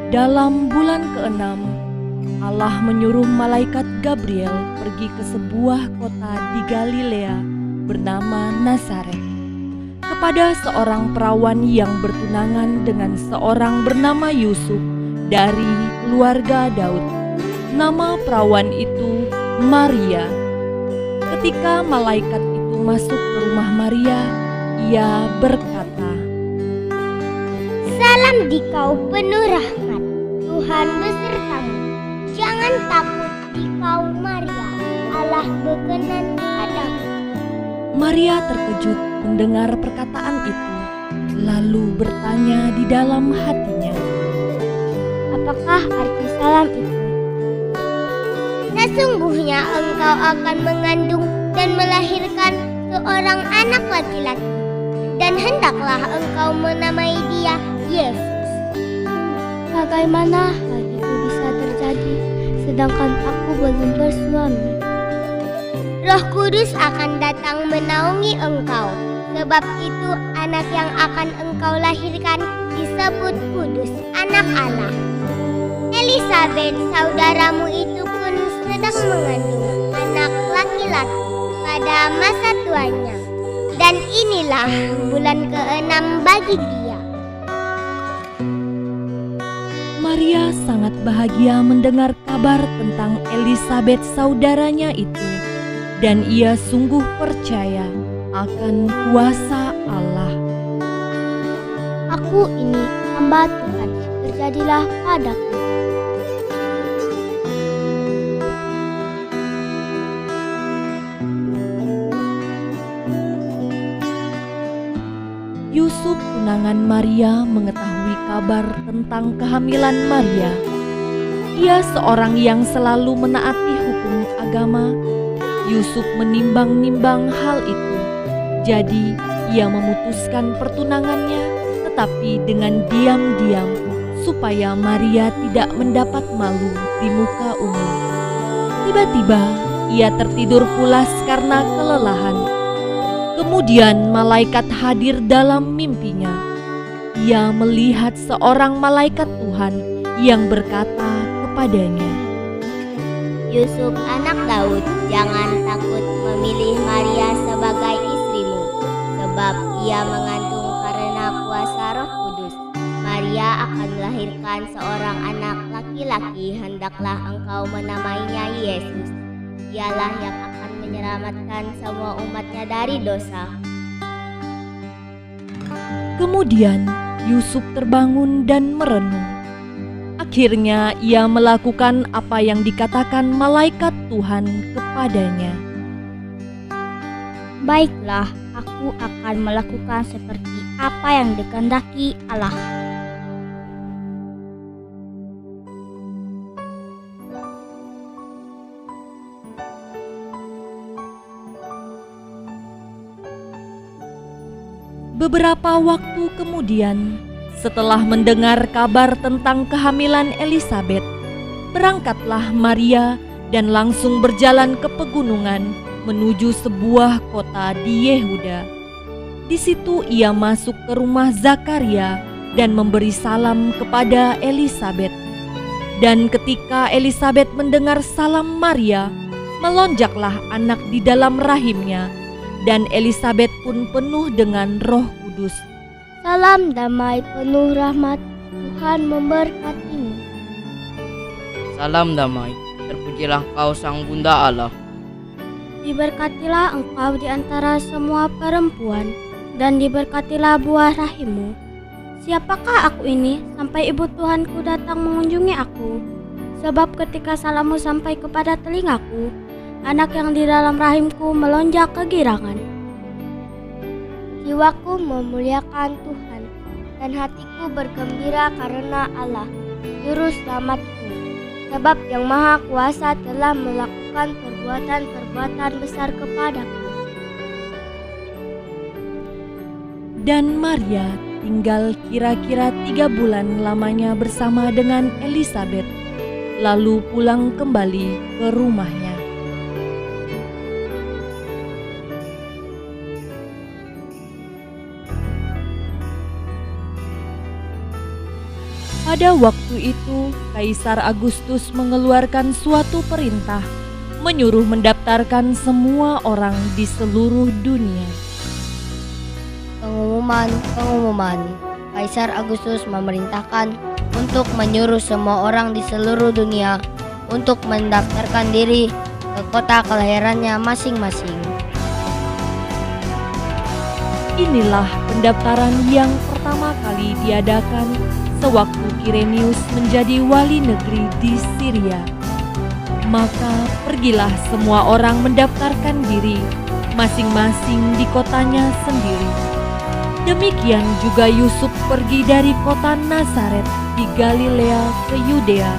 Dalam bulan ke-6, Allah menyuruh malaikat Gabriel pergi ke sebuah kota di Galilea bernama Nazaret, kepada seorang perawan yang bertunangan dengan seorang bernama Yusuf dari keluarga Daud. Nama perawan itu Maria. Ketika malaikat itu masuk ke rumah Maria, ia berkata, Salam dikau penuh rahmat, Tuhan besertamu. Jangan takut dikau Maria, Allah berkenan padamu. Maria terkejut mendengar perkataan itu, lalu bertanya di dalam hatinya, Apakah arti salam itu? Sesungguhnya engkau akan mengandung dan melahirkan seorang anak laki-laki, dan hendaklah engkau menamai dia Yesus. Bagaimana hal itu bisa terjadi sedangkan aku belum bersuami? Roh Kudus akan datang menaungi engkau, sebab itu anak yang akan engkau lahirkan disebut kudus, anak Allah. Elisabet, saudaramu itu pun sedang mengandung anak laki-laki pada masa tuanya, dan inilah bulan ke-6 bagi dia. Maria sangat bahagia mendengar kabar tentang Elisabet saudaranya itu, dan ia sungguh percaya akan kuasa Allah. Aku ini hamba Tuhan, terjadilah padaku. Yusuf tunangan Maria mengetahui kabar tentang kehamilan Maria. Ia seorang yang selalu menaati hukum agama. Yusuf menimbang-nimbang hal itu. Jadi ia memutuskan pertunangannya, tetapi dengan diam-diam supaya Maria tidak mendapat malu di muka umum. Tiba-tiba ia tertidur pulas karena kelelahan. Kemudian malaikat hadir dalam mimpinya. Ia melihat seorang malaikat Tuhan yang berkata kepadanya, Yusuf anak Daud, jangan takut memilih Maria sebagai istrimu, sebab ia mengandung karena kuasa Roh Kudus. Maria akan melahirkan seorang anak laki-laki, hendaklah engkau menamainya Yesus. Dialah yang akan menyelamatkan semua umatnya dari dosa. Kemudian Yusuf terbangun dan merenung. Akhirnya ia melakukan apa yang dikatakan malaikat Tuhan kepadanya. Baiklah, aku akan melakukan seperti apa yang dikehendaki Allah. Beberapa waktu kemudian, setelah mendengar kabar tentang kehamilan Elisabet, berangkatlah Maria dan langsung berjalan ke pegunungan menuju sebuah kota di Yehuda. Di situ ia masuk ke rumah Zakaria dan memberi salam kepada Elisabet. Dan ketika Elisabet mendengar salam Maria, melonjaklah anak di dalam rahimnya, dan Elisabet pun penuh dengan Roh Kudus. Salam damai penuh rahmat, Tuhan memberkatimu. Salam damai, terpujilah engkau sang bunda Allah. Diberkatilah engkau di antara semua perempuan, dan diberkatilah buah rahimmu. Siapakah aku ini sampai ibu Tuhanku datang mengunjungi aku? Sebab ketika salammu sampai kepada telingaku, anak yang di dalam rahimku melonjak kegirangan. Jiwaku memuliakan Tuhan, dan hatiku bergembira karena Allah, Juru Selamatku. Sebab yang Maha Kuasa telah melakukan perbuatan-perbuatan besar kepadaku. Dan Maria tinggal kira-kira 3 bulan lamanya bersama dengan Elisabet, lalu pulang kembali ke rumahnya. Pada waktu itu, Kaisar Agustus mengeluarkan suatu perintah menyuruh mendaftarkan semua orang di seluruh dunia. Pengumuman. Kaisar Agustus memerintahkan untuk menyuruh semua orang di seluruh dunia untuk mendaftarkan diri ke kota kelahirannya masing-masing. Inilah pendaftaran yang pertama kali diadakan sewaktu Kirenius menjadi wali negeri di Syria. Maka pergilah semua orang mendaftarkan diri masing-masing di kotanya sendiri. Demikian juga Yusuf pergi dari kota Nazaret di Galilea ke Yudea,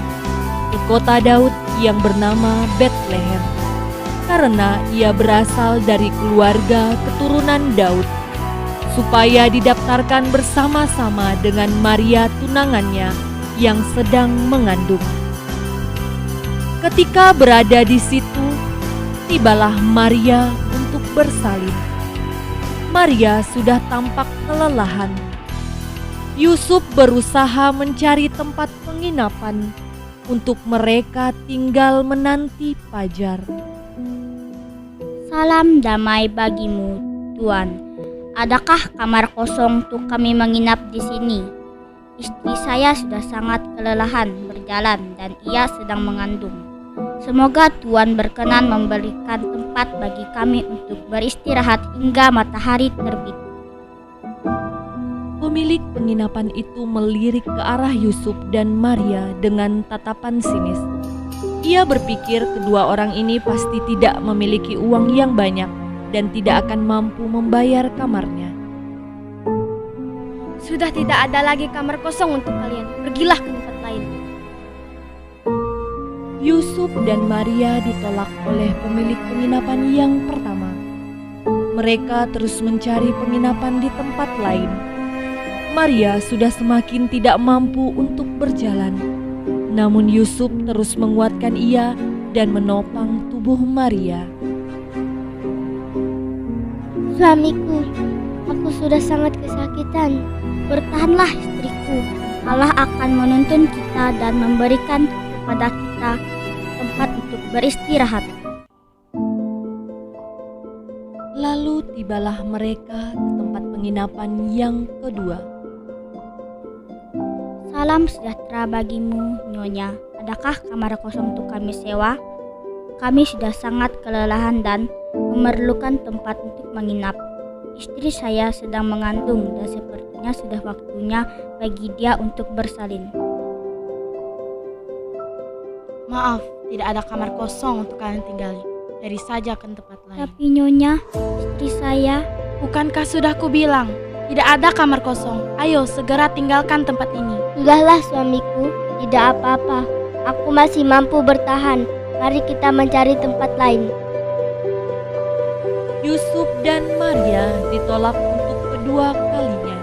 ke kota Daud yang bernama Betlehem, karena ia berasal dari keluarga keturunan Daud, supaya didaftarkan bersama-sama dengan Maria tunangannya yang sedang mengandung. Ketika berada di situ, tibalah Maria untuk bersalin. Maria sudah tampak kelelahan. Yusuf berusaha mencari tempat penginapan untuk mereka tinggal menanti fajar. Salam damai bagimu, Tuan. Adakah kamar kosong untuk kami menginap di sini? Istri saya sudah sangat kelelahan berjalan dan ia sedang mengandung. Semoga Tuan berkenan memberikan tempat bagi kami untuk beristirahat hingga matahari terbit. Pemilik penginapan itu melirik ke arah Yusuf dan Maria dengan tatapan sinis. Ia berpikir kedua orang ini pasti tidak memiliki uang yang banyak dan tidak akan mampu membayar kamarnya. Sudah tidak ada lagi kamar kosong untuk kalian. Pergilah ke tempat lain. Yusuf dan Maria ditolak oleh pemilik penginapan yang pertama. Mereka terus mencari penginapan di tempat lain. Maria sudah semakin tidak mampu untuk berjalan. Namun Yusuf terus menguatkan ia dan menopang tubuh Maria. Suamiku, aku sudah sangat kesakitan. Bertahanlah istriku. Allah akan menuntun kita dan memberikan kepada kita tempat untuk beristirahat. Lalu tibalah mereka ke tempat penginapan yang kedua. Salam sejahtera bagimu, Nyonya. Adakah kamar kosong untuk kami sewa? Kami sudah sangat kelelahan dan memerlukan tempat untuk menginap. Istri saya sedang mengandung dan sepertinya sudah waktunya bagi dia untuk bersalin. Maaf, tidak ada kamar kosong untuk kalian tinggali. Cari saja ke tempat lain. Tapi Nyonya, istri saya... Bukankah sudah kubilang, tidak ada kamar kosong. Ayo segera tinggalkan tempat ini. Sudahlah suamiku, tidak apa-apa. Aku masih mampu bertahan. Mari kita mencari tempat lain. Yusuf dan Maria ditolak untuk kedua kalinya.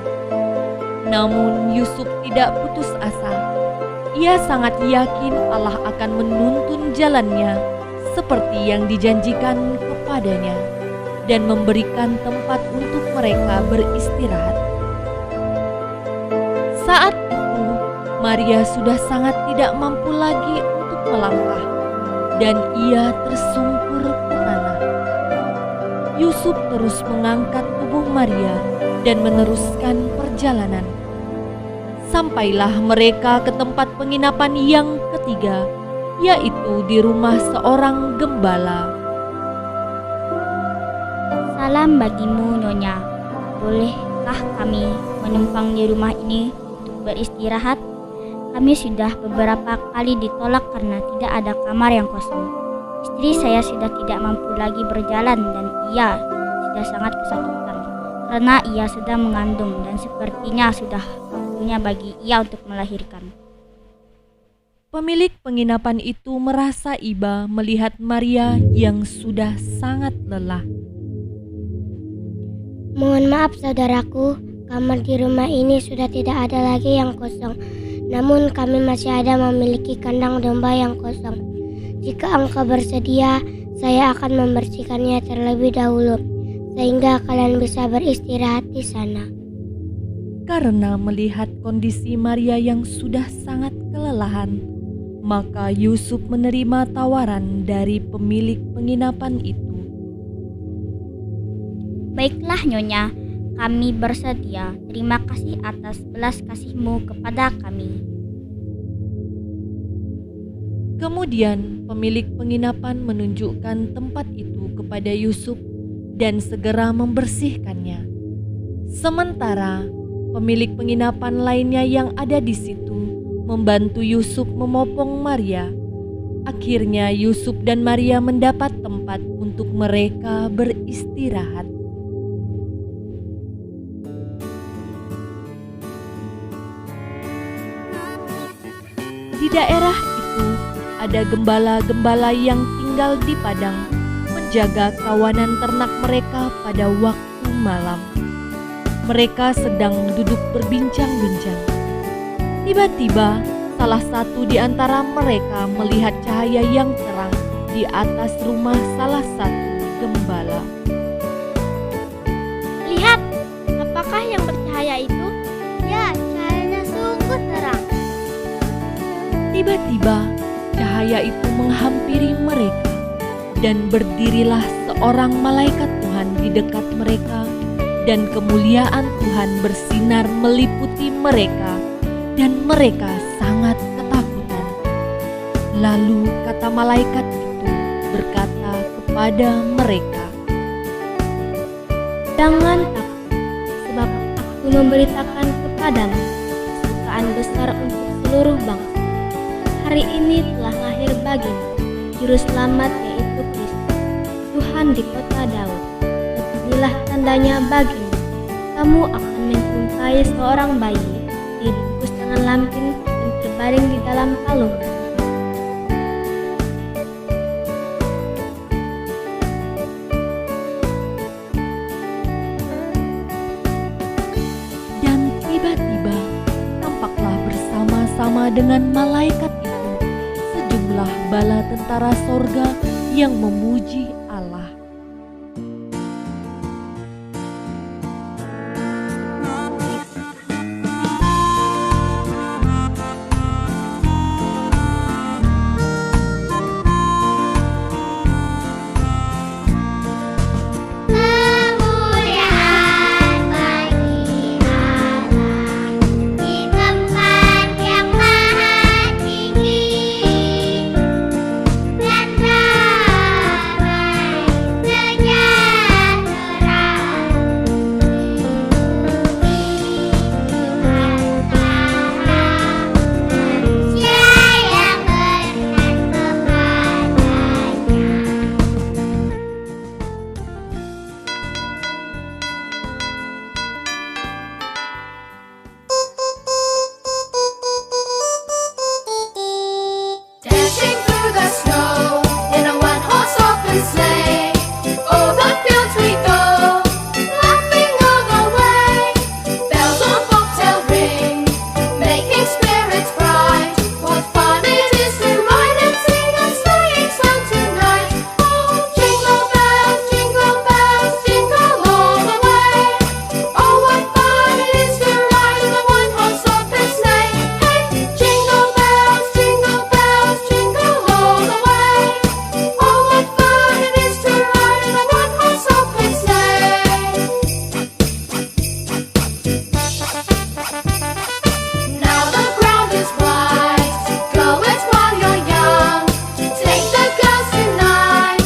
Namun Yusuf tidak putus asa. Ia sangat yakin Allah akan menuntun jalannya seperti yang dijanjikan kepadanya dan memberikan tempat untuk mereka beristirahat. Saat itu, Maria sudah sangat tidak mampu lagi untuk melangkah dan ia tersungkur ke tanah. Yusuf terus mengangkat tubuh Maria dan meneruskan perjalanan. Sampailah mereka ke tempat penginapan yang ketiga, yaitu di rumah seorang gembala. Salam bagimu, Nyonya. Bolehkah kami menumpang di rumah ini untuk beristirahat? Kami sudah beberapa kali ditolak karena tidak ada kamar yang kosong. Istri saya sudah tidak mampu lagi berjalan dan ia sudah sangat kesakitan karena ia sedang mengandung dan sepertinya sudah waktunya bagi ia untuk melahirkan. Pemilik penginapan itu merasa iba melihat Maria yang sudah sangat lelah. Mohon maaf saudaraku, kamar di rumah ini sudah tidak ada lagi yang kosong. Namun kami masih ada memiliki kandang domba yang kosong. Jika engkau bersedia, saya akan membersihkannya terlebih dahulu, sehingga kalian bisa beristirahat di sana. Karena melihat kondisi Maria yang sudah sangat kelelahan, maka Yusuf menerima tawaran dari pemilik penginapan itu. Baiklah Nyonya, kami bersedia. Terima kasih atas belas kasihmu kepada kami. Kemudian pemilik penginapan menunjukkan tempat itu kepada Yusuf dan segera membersihkannya. Sementara pemilik penginapan lainnya yang ada di situ membantu Yusuf memopong Maria. Akhirnya Yusuf dan Maria mendapat tempat untuk mereka beristirahat. Di daerah itu ada gembala-gembala yang tinggal di padang, menjaga kawanan ternak mereka pada waktu malam. Mereka sedang duduk berbincang-bincang. Tiba-tiba salah satu di antara mereka melihat cahaya yang terang di atas rumah salah satu gembala. Lihat, apakah yang bercahaya itu? Ya, cahayanya sungguh terang. Tiba-tiba cahaya itu menghampiri mereka dan berdirilah seorang malaikat Tuhan di dekat mereka, dan kemuliaan Tuhan bersinar meliputi mereka dan mereka sangat ketakutan. Lalu kata malaikat itu berkata kepada mereka, Jangan takut, sebab aku memberitakan kepadamu kesukaan besar untuk seluruh bangsa. Hari ini telah lahir bagimu Juru Selamat, yaitu Kristus, Tuhan di kota Daud. Inilah tandanya bagimu, kamu akan menjumpai seorang bayi dibungkus dengan lampin dan terbaring di dalam palungan. dan tiba-tiba tampaklah bersama-sama dengan malaikat itu sejumlah bala tentara sorga yang memuji Allah. Kemuliaan bagi Allah di tempat yang maha tinggi, dan damai sejahtera di antara manusia yang berkenan kepadanya. Dashing through the snow in a one-horse open sleigh, o'er the fields we go, laughing all the way. Bells on bobtail ring, making spirits bright. What fun it is to ride and sing a sleighing song tonight! Oh, jingle bells, jingle all the way. Oh, what fun it is to ride in a one-horse open sleigh! Hey, jingle bells, jingle all the way. Oh, what fun it is to ride in a one-horse open sleigh! Now the ground is wide, go it while you're young. Take the girls tonight,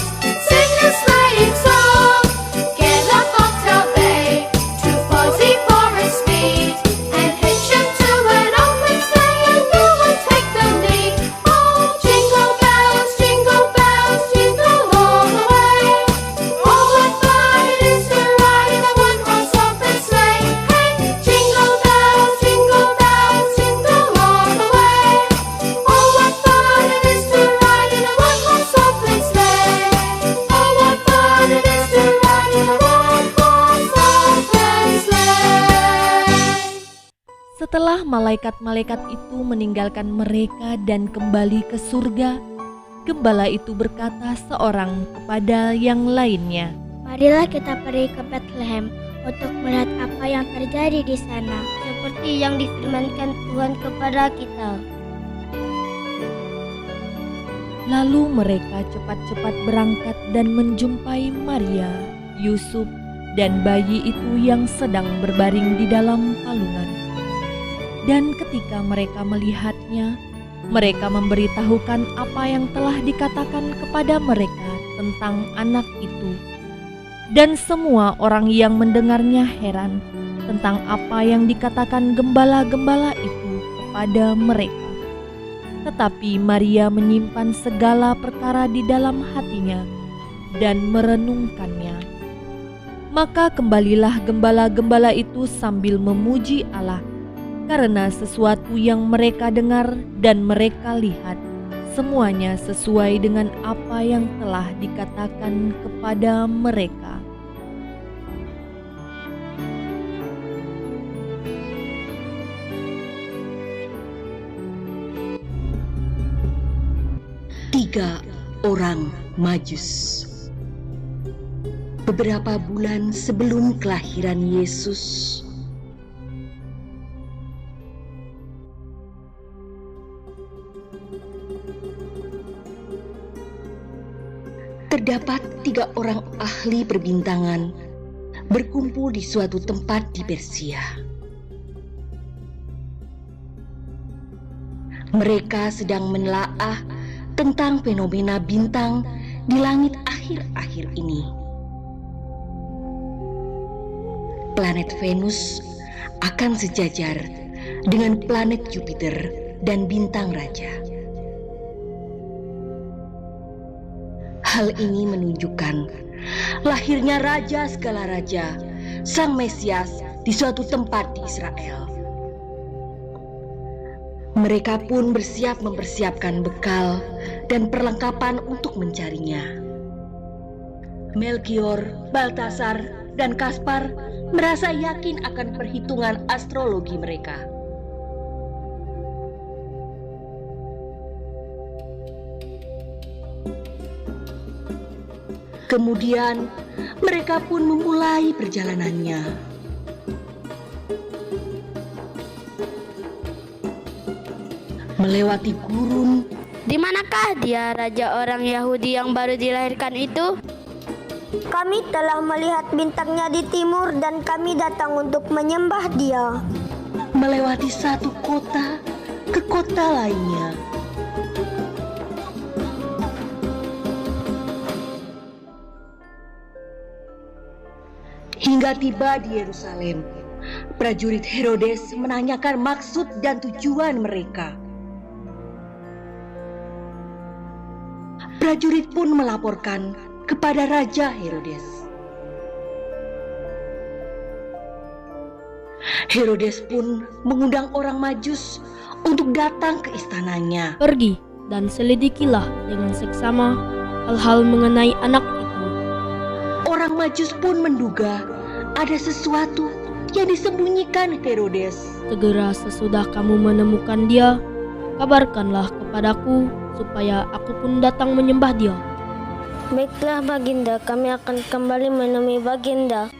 sing a sleighing song. Get a bobtail bay, 240 for its speed, and hitch 'em to an open sleigh, and you will take the lead. Oh, jingle bells, jingle all the way. Oh, what fun it is to ride in a one-horse open sleigh! Hey, jingle bells, jingle all the way. Oh, what fun it is to ride in a one-horse open sleigh! Oh, what fun it is to ride in a one-horse open sleigh! Setelah malaikat-malaikat itu meninggalkan mereka dan kembali ke surga, gembala itu berkata seorang kepada yang lainnya, Marilah kita pergi ke Bethlehem untuk melihat apa yang terjadi di sana, seperti yang difirmankan Tuhan kepada kita. Lalu mereka cepat-cepat berangkat dan menjumpai Maria, Yusuf, dan bayi itu yang sedang berbaring di dalam palungan. Dan ketika mereka melihatnya, mereka memberitahukan apa yang telah dikatakan kepada mereka tentang anak itu. Dan semua orang yang mendengarnya heran tentang apa yang dikatakan gembala-gembala itu kepada mereka. Tetapi Maria menyimpan segala perkara di dalam hatinya dan merenungkannya. Maka kembalilah gembala-gembala itu sambil memuji Allah karena sesuatu yang mereka dengar dan mereka lihat, semuanya sesuai dengan apa yang telah dikatakan kepada mereka. Tiga orang Majus. Beberapa bulan sebelum kelahiran Yesus, terdapat 3 orang ahli perbintangan berkumpul di suatu tempat di Persia. Mereka sedang menelaah tentang fenomena bintang di langit akhir-akhir ini. Planet Venus akan sejajar dengan planet Jupiter dan bintang raja. Hal ini menunjukkan lahirnya raja segala raja, Sang Mesias, di suatu tempat di Israel. Mereka pun bersiap mempersiapkan bekal dan perlengkapan untuk mencarinya. Melchior, Baltasar, dan Kaspar merasa yakin akan perhitungan astrologi mereka. Kemudian mereka pun memulai perjalanannya. Melewati gurun. Di manakah dia, raja orang Yahudi yang baru dilahirkan itu? Kami telah melihat bintangnya di timur dan kami datang untuk menyembah dia. Melewati satu kota ke kota lainnya. Hingga tiba di Yerusalem, prajurit Herodes menanyakan maksud dan tujuan mereka. Prajurit pun melaporkan kepada Raja Herodes. Herodes pun mengundang orang Majus untuk datang ke istananya. Pergi dan selidikilah dengan seksama hal-hal mengenai anak itu. Orang Majus pun menduga ada sesuatu yang disembunyikan Herodes. Segera sesudah kamu menemukan dia, kabarkanlah kepadaku supaya aku pun datang menyembah dia. Baiklah Baginda, kami akan kembali menemui Baginda.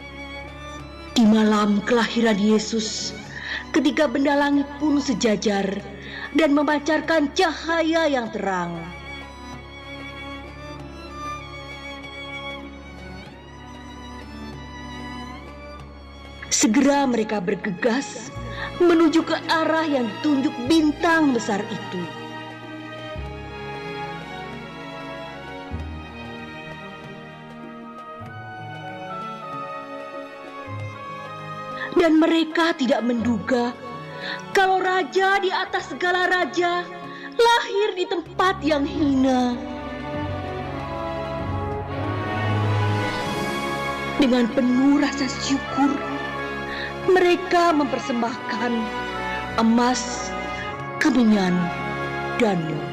Di malam kelahiran Yesus, ketika benda langit pun sejajar dan memancarkan cahaya yang terang. Segera mereka bergegas menuju ke arah yang ditunjuk bintang besar itu. Dan mereka tidak menduga kalau raja di atas segala raja lahir di tempat yang hina. Dengan penuh rasa syukur, mereka mempersembahkan emas, kemenyan, dan mur.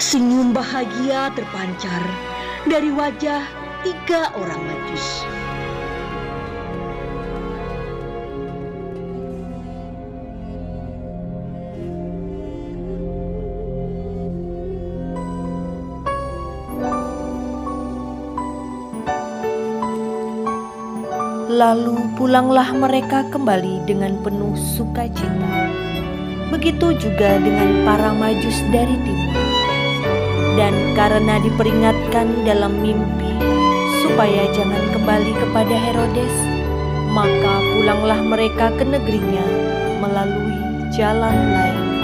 Senyum bahagia terpancar dari wajah 3 orang Majus. Lalu pulanglah mereka kembali dengan penuh sukacita. Begitu juga dengan para majus dari timur. Dan karena diperingatkan dalam mimpi supaya jangan kembali kepada Herodes, maka pulanglah mereka ke negerinya melalui jalan lain.